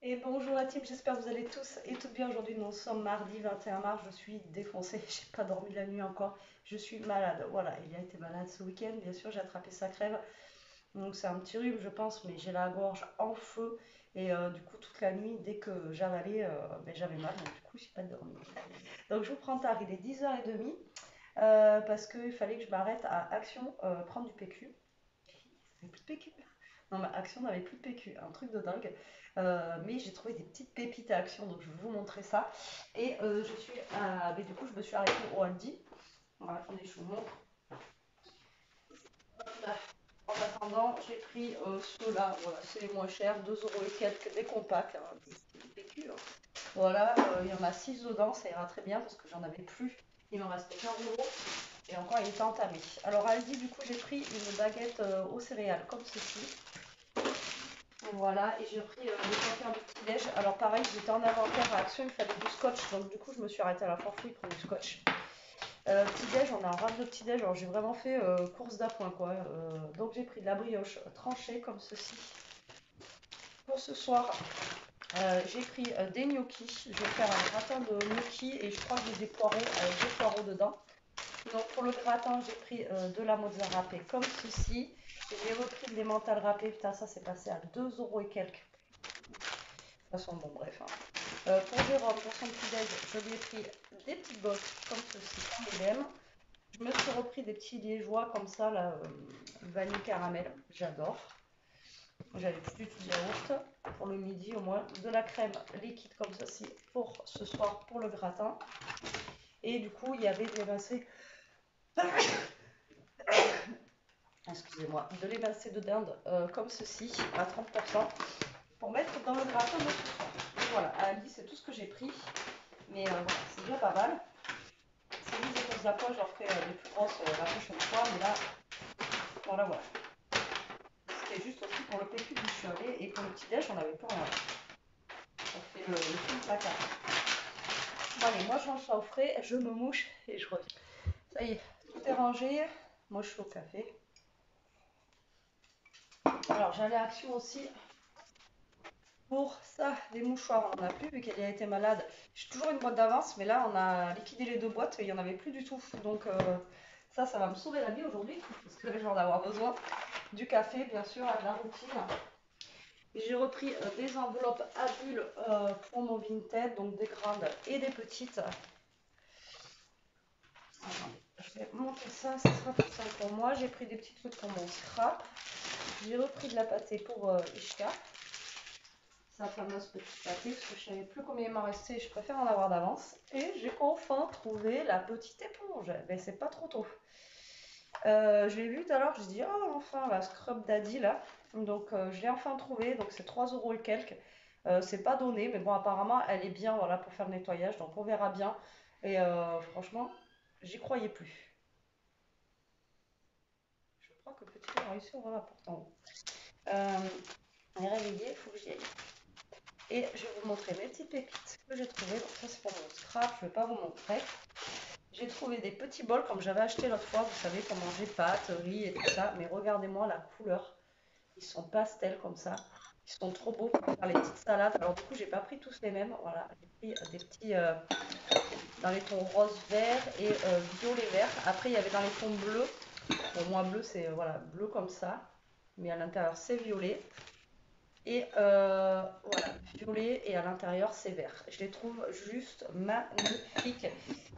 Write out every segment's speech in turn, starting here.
Et bonjour la team, j'espère que vous allez tous et toutes bien. Aujourd'hui nous sommes mardi 21 mars, je suis défoncée, j'ai pas dormi la nuit encore, je suis malade. Voilà, il a été malade ce week-end, bien sûr j'ai attrapé sa crève, donc c'est un petit rhume je pense, mais j'ai la gorge en feu et du coup toute la nuit dès que j'avalais, j'avais mal, donc du coup j'ai pas dormi. Donc je vous prends tard, il est 10h30 parce qu'il fallait que je m'arrête à Action prendre du PQ. J'avais plus de PQ. Non, ma Action n'avait plus de PQ, un truc de dingue. Mais j'ai trouvé des petites pépites à Action, donc je vais vous montrer ça. Et mais du coup, je me suis arrêtée au Aldi. Voilà, attendez, je vous montre. En attendant, j'ai pris ceux-là, voilà, c'est les moins chers, 2 euros et quelques, des compacts, hein, des PQ. Hein. Voilà, il y en a 6 dedans, ça ira très bien parce que j'en avais plus. Il m'en restait qu'un euro et encore il était entamé. Alors Aldi, du coup, j'ai pris une baguette aux céréales comme ceci. Voilà, et j'ai pris les affaires du petit-déj. Alors pareil, j'étais en inventaire à Action, il fallait du scotch, donc du coup je me suis arrêtée à la Foire Fouille pour du scotch. Petit-déj, on a un rave de petit-déj, alors j'ai vraiment fait course d'appoint quoi. Donc j'ai pris de la brioche tranchée comme ceci. Pour ce soir, j'ai pris des gnocchis, je vais faire un gratin de gnocchis et je crois que j'ai des poireaux avec des poireaux dedans. Donc pour le gratin, j'ai pris de la mozzarella râpée comme ceci. J'ai repris de l'emmental râpé, putain ça c'est passé à 2 euros et quelques. De toute façon, bon, bref. Hein. Pour Jérôme, pour son petit déj, je lui ai pris des petites bosses comme ceci, comme il aime. Je me suis repris des petits liégeois comme ça, là, vanille caramel, j'adore. J'avais plus du tout de yaourt pour le midi au moins. De la crème liquide comme ceci pour ce soir pour le gratin. Et du coup, il y avait de l'émincé. Excusez-moi, de l'émincé de dinde comme ceci à 30% pour mettre dans le gratin de ce soir. Et voilà, à Aldi, c'est tout ce que j'ai pris. Mais voilà, c'est déjà pas mal. C'est juste des choses d'appoint, j'en ferai des plus grosses la prochaine fois. Mais là, voilà, voilà. C'était juste aussi pour le PQ du chevet et pour le petit déj, on n'avait plus rien. On fait le film placard. Bon, allez, moi je range ça au frais, je me mouche et je reviens. Ça y est, tout est rangé. Moi je suis au café. Alors j'allais à Action aussi. Pour ça, les mouchoirs, on n'en a plus vu qu'elle a été malade. J'ai toujours une boîte d'avance, mais là on a liquidé les 2 boîtes et il n'y en avait plus du tout. Donc ça va me sauver la vie aujourd'hui parce que là je vais en avoir besoin. Du café, bien sûr, à de la routine. J'ai repris des enveloppes à bulles pour mon Vinted, donc des grandes et des petites. Attendez, je vais monter ça, ça sera plus simple pour moi. J'ai pris des petits trucs pour mon scrap. J'ai repris de la pâtée pour Ishka. Sa fameuse petite pâtée, parce que je ne savais plus combien il m'en restait, je préfère en avoir d'avance. Et j'ai enfin trouvé la petite éponge. Mais c'est pas trop tôt. Je l'ai vu tout à l'heure, je dis oh enfin la Scrub Daddy là. Donc je l'ai enfin trouvé, donc c'est 3 euros et quelques. C'est pas donné, mais bon apparemment elle est bien voilà, pour faire le nettoyage, donc on verra bien. Et franchement, j'y croyais plus. Je crois que petit a réussi à ouvrir la porte en haut. On est réveillé, il faut que j'y aille. Et je vais vous montrer mes petites pépites que j'ai trouvées. Donc ça c'est pour mon scrap, je ne vais pas vous montrer. J'ai trouvé des petits bols comme j'avais acheté l'autre fois, vous savez, pour manger pâtes, riz et tout ça. Mais regardez-moi la couleur. Ils sont pastels comme ça. Ils sont trop beaux pour faire les petites salades. Alors du coup, j'ai pas pris tous les mêmes. Voilà, j'ai pris des petits dans les tons rose, vert et violet, vert. Après, il y avait dans les tons bleus. Bon, moi, bleu, c'est voilà, bleu comme ça. Mais à l'intérieur, c'est violet. Et voilà, violet et à l'intérieur c'est vert. Je les trouve juste magnifiques.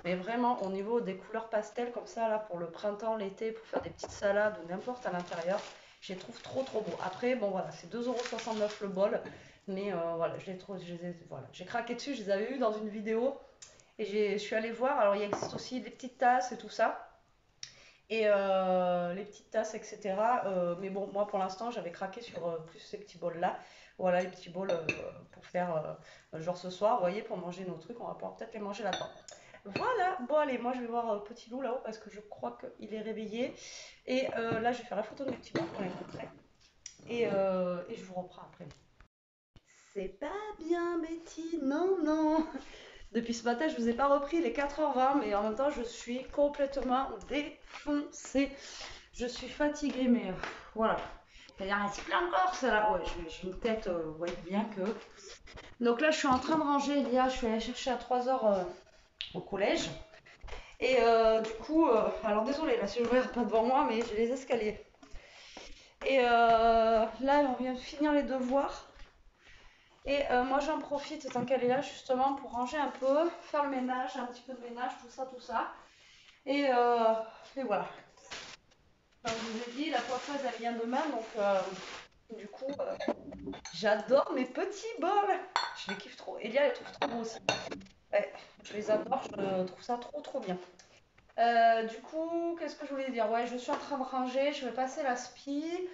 Mais vraiment au niveau des couleurs pastel comme ça là pour le printemps, l'été, pour faire des petites salades ou n'importe à l'intérieur, je les trouve trop trop beaux. Après bon voilà, c'est 2,69 € le bol. Mais voilà, je les trouve, voilà. J'ai craqué dessus, je les avais vus dans une vidéo et je suis allée voir. Alors il existe aussi des petites tasses et tout ça. Et les petites tasses, etc. Mais bon, moi pour l'instant, j'avais craqué sur plus ces petits bols-là. Voilà, les petits bols pour faire, genre ce soir, vous voyez, pour manger nos trucs, on va pouvoir peut-être les manger là-dedans. Voilà, bon allez, moi je vais voir Petit Loup là-haut parce que je crois qu'il est réveillé. Et là, je vais faire la photo de mes petits bouts pour les montrer. Et je vous reprends après. C'est pas bien, Betty, non, non. Depuis ce matin, je vous ai pas repris les 4h20, mais en même temps, je suis complètement défoncée. Je suis fatiguée, mais voilà. Il en reste plein encore, ça là. Ouais, j'ai une tête, vous voyez bien que. Donc là, je suis en train de ranger Elia. Je suis allée chercher à 3h au collège. Et du coup, alors désolé là si je ne regarde pas devant moi, mais j'ai les escaliers. Et là, on vient de finir les devoirs. Et moi, j'en profite tant qu'elle est là justement pour ranger un peu, faire le ménage, un petit peu de ménage, tout ça, tout ça. Et voilà. Comme je vous ai dit, la coiffeuse elle vient demain, donc du coup, j'adore mes petits bols. Je les kiffe trop. Elia, elle les trouve trop beaux aussi. Ouais, je les adore, je trouve ça trop trop bien. Du coup, qu'est-ce que je voulais dire? Ouais, je suis en train de ranger, je vais passer la spie.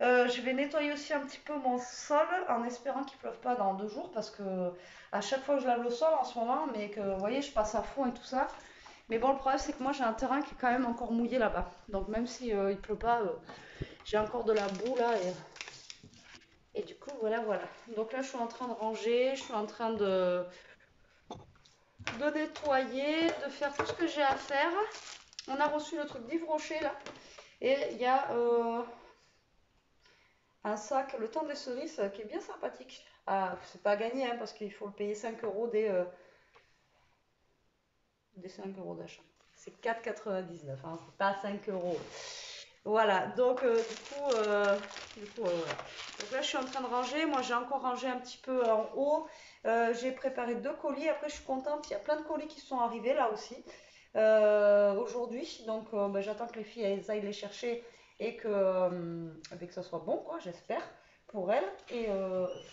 Je vais nettoyer aussi un petit peu mon sol en espérant qu'il ne pleuve pas dans 2 jours parce que à chaque fois que je lave le sol en ce moment, mais que vous voyez, je passe à fond et tout ça. Mais bon, le problème c'est que moi j'ai un terrain qui est quand même encore mouillé là-bas. Donc même si il pleut pas, j'ai encore de la boue là et du coup voilà voilà. Donc là je suis en train de ranger, je suis en train de nettoyer, de faire tout ce que j'ai à faire. On a reçu le truc d'Yves Rocher là et il y a un sac, le temps des cerises, qui est bien sympathique. Ah, c'est pas gagné hein, parce qu'il faut le payer 5 euros des 5 euros d'achat. C'est 4,99, hein, c'est pas 5 euros. Voilà, donc voilà. Donc là, je suis en train de ranger. Moi, j'ai encore rangé un petit peu en haut. J'ai préparé 2 colis. Après, je suis contente. Il y a plein de colis qui sont arrivés là aussi aujourd'hui. Donc, j'attends que les filles elles aillent les chercher et que ça soit bon, quoi, j'espère, pour elles. Et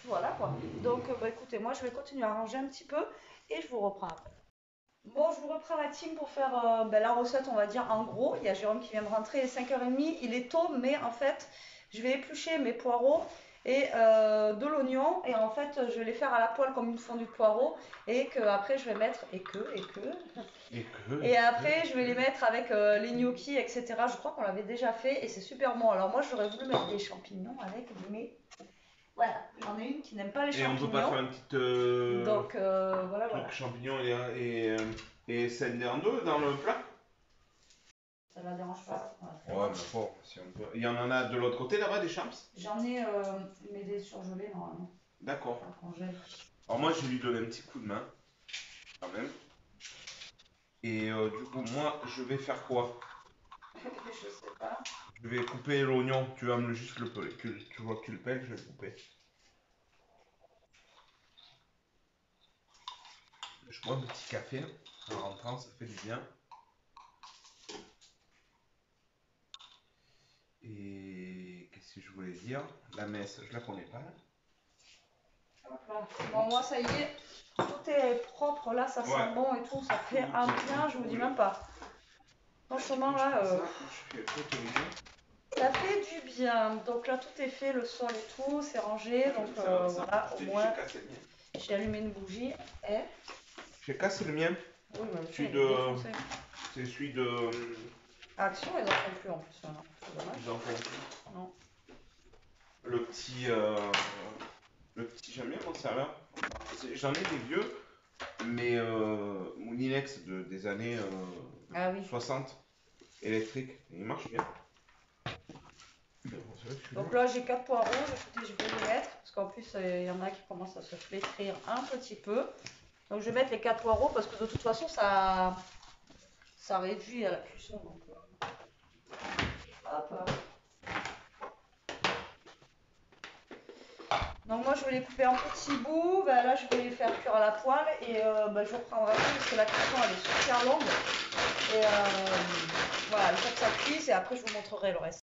voilà, quoi. Donc, écoutez, moi, je vais continuer à ranger un petit peu et je vous reprends après. Bon, je vous reprends la team pour faire la recette, on va dire en gros. Il y a Jérôme qui vient de rentrer, il est 5h30. Il est tôt, mais en fait, je vais éplucher mes poireaux et de l'oignon. Et en fait, je vais les faire à la poêle comme une fondue de poireaux. Et que après, je vais mettre. Et après, je vais les mettre avec les gnocchis, etc. Je crois qu'on l'avait déjà fait et c'est super bon. Alors, moi, j'aurais voulu mettre des champignons avec, mais voilà. J'en ai une qui n'aime pas les Et on peut pas champignons. faire une petite Donc, voilà, truc voilà. champignons et celle en deux dans le plat? Ça ne la dérange pas. Ouais, mais bon, si on peut. Il y en a de l'autre côté là-bas des champs? J'en ai, mais des surgelés normalement. D'accord. Enfin, congèle. Alors moi, je vais lui donner un petit coup de main, quand même. Et du coup, moi, je vais faire quoi? Je sais pas. Je vais couper l'oignon. Tu vas me juste le peler. Tu vois que tu le pelles, je vais le couper. Je bois un petit café en rentrant, ça fait du bien. Et qu'est-ce que je voulais dire? La messe, je la connais pas. Hop là. Bon, moi, ça y est, tout est propre là, ça sent bon et tout, ça fait un bien, je vous dis même pas. Franchement, là, ça fait du bien. Donc là, tout est fait, le sol et tout, c'est rangé. Donc voilà, au moins, j'ai allumé une bougie. Et... J'ai cassé le mien. Oui, même Celui il est défoncé. C'est celui de. Action, ils en font plus en plus maintenant. C'est dommage. Ils en font plus. Non. Le petit. Le petit, j'aime bien mon serveur. J'en ai des vieux, mais Moulinex des années Ah oui. 60, électrique. Il marche bien. Donc là, j'ai 4 poireaux, écoutez, je vais les mettre, parce qu'en plus, il y en a qui commencent à se flétrir un petit peu. Donc je vais mettre les 4 poireaux, parce que de toute façon, ça réduit à la cuisson. Donc, hop. Donc moi, je vais les couper en petits bouts. Ben, là, je vais les faire cuire à la poêle, et je vous reprendrai après, parce que la cuisson, elle est super longue. Et voilà, il faut que ça cuise, et après, je vous montrerai le reste.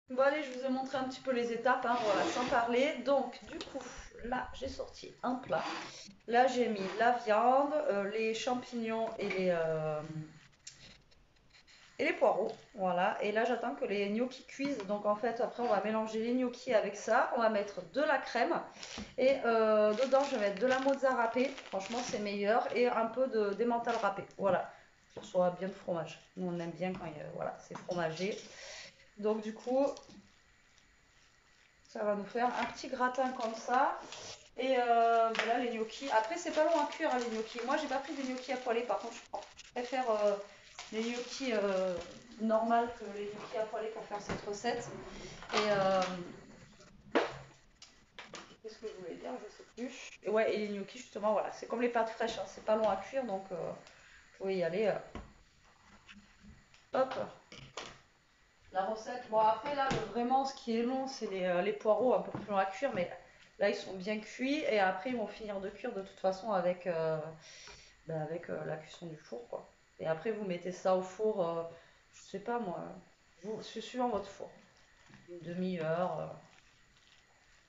Bon allez, je vous ai montré un petit peu les étapes, hein, voilà, sans parler. Donc du coup, là, j'ai sorti un plat. Là, j'ai mis la viande, les champignons et les poireaux. Voilà. Et là, j'attends que les gnocchis cuisent. Donc, en fait, après, on va mélanger les gnocchis avec ça. On va mettre de la crème. Et dedans, je vais mettre de la mozza râpée. Franchement, c'est meilleur. Et un peu d'emmental râpé. Voilà. Pour que ce soit bien de fromage. Nous, on aime bien quand voilà, c'est fromagé. Donc, du coup, ça va nous faire un petit gratin comme ça. Et voilà les gnocchis. Après, c'est pas long à cuire hein, les gnocchis. Moi, j'ai pas pris des gnocchis à poêler. Par contre, je préfère les gnocchis normales que les gnocchis à poêler pour faire cette recette. Et qu'est-ce que je voulais dire? Je sais plus. Et ouais, et les gnocchis, justement, voilà. C'est comme les pâtes fraîches. Hein, c'est pas long à cuire. Donc, vous pouvez y aller. Hop. La recette. Bon, après, là, vraiment, ce qui est long, c'est les poireaux un peu plus long à cuire. Mais là, ils sont bien cuits. Et après, ils vont finir de cuire de toute façon avec. Avec la cuisson du four, quoi. Et après, vous mettez ça au four, je sais pas moi, c'est suivant votre four. Une demi-heure,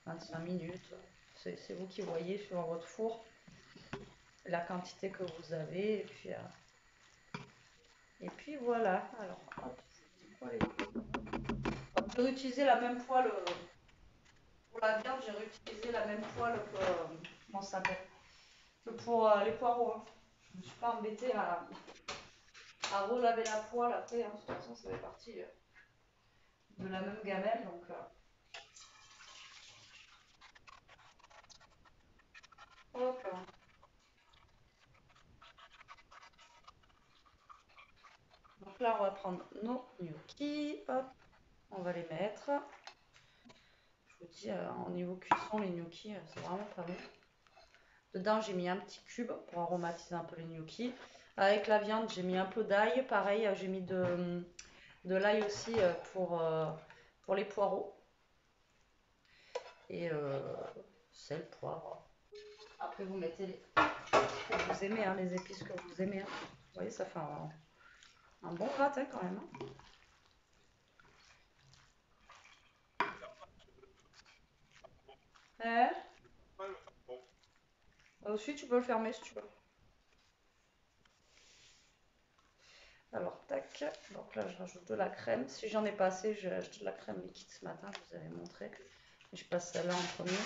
25 minutes. C'est vous qui voyez suivant votre four la quantité que vous avez. Et puis voilà. Alors, hop, c'est quoi les... J'ai réutilisé la même poêle pour la viande, j'ai réutilisé la même poêle que, comment ça s'appelle, que pour les poireaux. Hein. Je me suis pas embêtée à relaver la poêle après. Hein. De toute façon, ça fait partie de la même gamelle. Donc, hop. Donc là, on va prendre nos gnocchis. Hop. On va les mettre. Je vous dis, au niveau cuisson, les gnocchis, c'est vraiment pas bon. Dedans, j'ai mis un petit cube pour aromatiser un peu les gnocchis. Avec la viande, j'ai mis un peu d'ail. Pareil, j'ai mis de l'ail aussi pour les poireaux. Et sel, poivre. Après, vous mettez ce que vous aimez, hein, les épices que vous aimez. Hein. Vous voyez, ça fait un bon gratin quand même. Hein. Aussi, tu peux le fermer si tu veux. Alors, tac. Donc là, je rajoute de la crème. Si j'en ai pas assez, j'ai acheté de la crème liquide ce matin, je vous avais montré. Je passe celle-là en premier.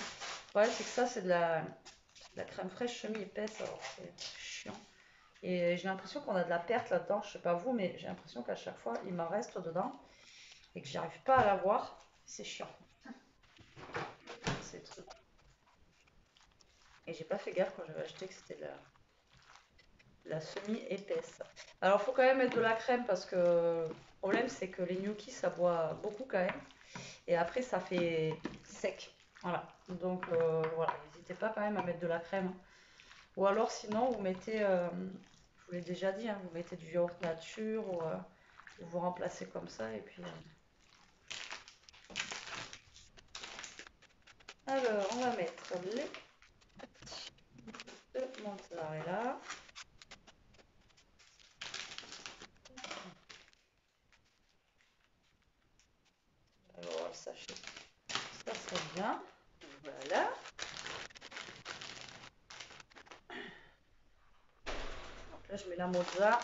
Ouais, c'est que ça, c'est de la crème fraîche semi-épaisse, alors c'est chiant. Et j'ai l'impression qu'on a de la perte là-dedans. Je sais pas vous, mais j'ai l'impression qu'à chaque fois, il m'en reste dedans et que j'arrive pas à la voir. C'est chiant. C'est truc. Et j'ai pas fait gaffe quand j'avais acheté que c'était la semi-épaisse. Alors, il faut quand même mettre de la crème parce que le problème, c'est que les gnocchis, ça boit beaucoup quand même. Et après, ça fait sec. Voilà. Donc, voilà. N'hésitez pas quand même à mettre de la crème. Ou alors, sinon, vous mettez, je vous l'ai déjà dit, hein, vous mettez du yaourt nature ou vous remplacez comme ça. Et puis, alors, on va mettre les petits de mozzarella. Alors, le sachet, ça serait bien. Voilà. Donc là, je mets la mozza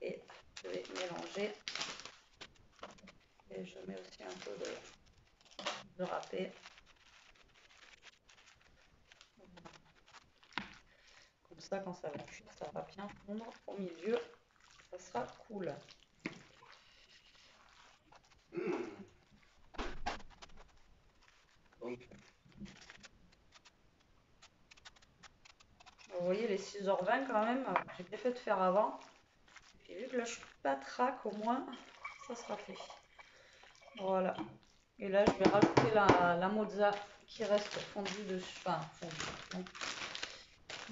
et je vais mélanger. Et je mets aussi un peu de râpé. Comme ça, quand ça va cuire, ça va bien fondre au milieu. Ça sera cool. Donc, Vous voyez les 6h20 quand même, j'ai bien fait de faire avant. Puis vu que là je suis pas trac, au moins ça sera fait. Voilà. Et là je vais rajouter la mozza qui reste fondue dessus. Enfin, fondue,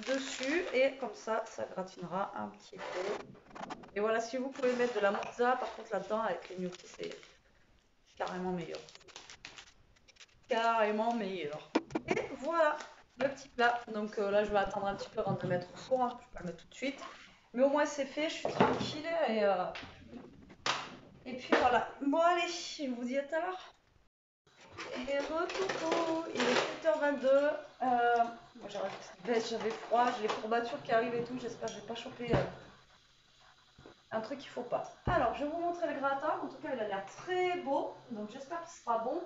dessus. Et comme ça, ça gratinera un petit peu. Et voilà, si vous pouvez mettre de la mozza, par contre là-dedans avec les gnocchis, c'est carrément meilleur. Carrément meilleur. Et voilà le petit plat. Donc là, je vais attendre un petit peu avant de le mettre au four. Hein. Je vais pas le mettre tout de suite. Mais au moins, c'est fait. Je suis tranquille. Et puis voilà. Bon, allez, je vous dis à tout à l'heure. Et re-coucou, il est 7h22. Moi j'avais froid, j'ai les courbatures qui arrivent et tout. J'espère que je vais pas choper un truc qu'il faut pas. Alors, je vais vous montrer le gratin. En tout cas, il a l'air très beau. Donc j'espère qu'il sera bon.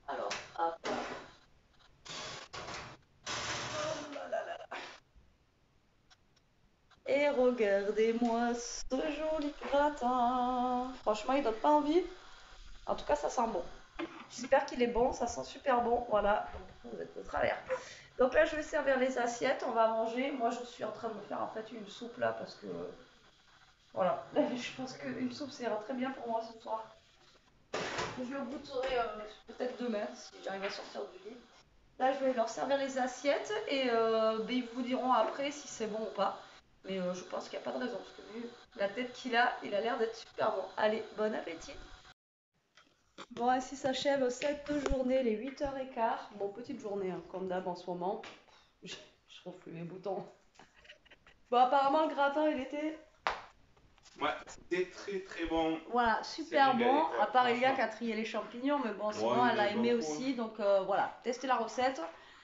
Alors, hop. Oh là là là. Et regardez-moi ce joli gratin. Franchement, il donne pas envie. En tout cas, ça sent bon. J'espère qu'il est bon, ça sent super bon. Voilà, donc vous êtes de travers. Donc là, je vais servir les assiettes, on va manger. Moi, je suis en train de me faire en fait une soupe là parce que voilà, je pense qu'une soupe ça ira très bien pour moi ce soir. Je le goûterai peut-être demain si j'arrive à sortir du lit. Là, je vais leur servir les assiettes et ben, ils vous diront après si c'est bon ou pas. Mais je pense qu'il n'y a pas de raison parce que vu la tête qu'il a, il a l'air d'être super bon. Allez, bon appétit! Bon, ainsi s'achève cette journée, les 8h15. Bon, petite journée, hein, comme d'hab en ce moment. Je refais mes boutons. Bon, apparemment, le gratin, il était Ouais, c'était très très bon. voilà, C'est super régalé, bon. ouais, À part Elia qui franchement. a trié les champignons, mais bon, sinon, Ouais, il elle y en a avait aimé beaucoup, hein. aussi. Donc voilà, testez la recette.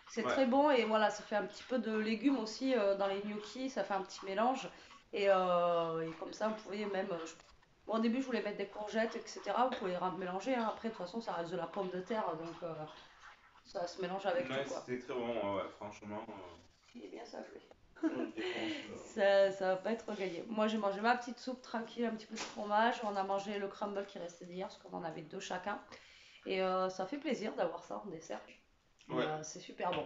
C'est Ouais, très bon et voilà, ça fait un petit peu de légumes aussi dans les gnocchis. Ça fait un petit mélange. Et comme ça, vous pouvez même. Bon, au début, je voulais mettre des courgettes, etc. Vous pouvez les mélanger, hein. Après, de toute façon, ça reste de la pomme de terre. Donc. Ça se mélange avec tout, ouais, quoi. c'était très bon, ouais, ouais, franchement. Il est bien sablé. Je défonce. Ça va pas être gagné. Moi, j'ai mangé ma petite soupe tranquille, un petit peu de fromage. On a mangé le crumble qui restait d'hier, parce qu'on en avait deux chacun. Et ça fait plaisir d'avoir ça en dessert. Et, Ouais, c'est super bon.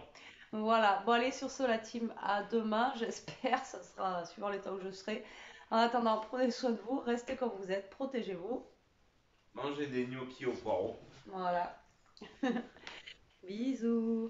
Voilà. Bon, allez, sur ce, la team, à demain, j'espère. Ça sera suivant les temps où je serai. En attendant, prenez soin de vous, restez comme vous êtes, protégez-vous. manger des gnocchis au poireau. Voilà. Bisous.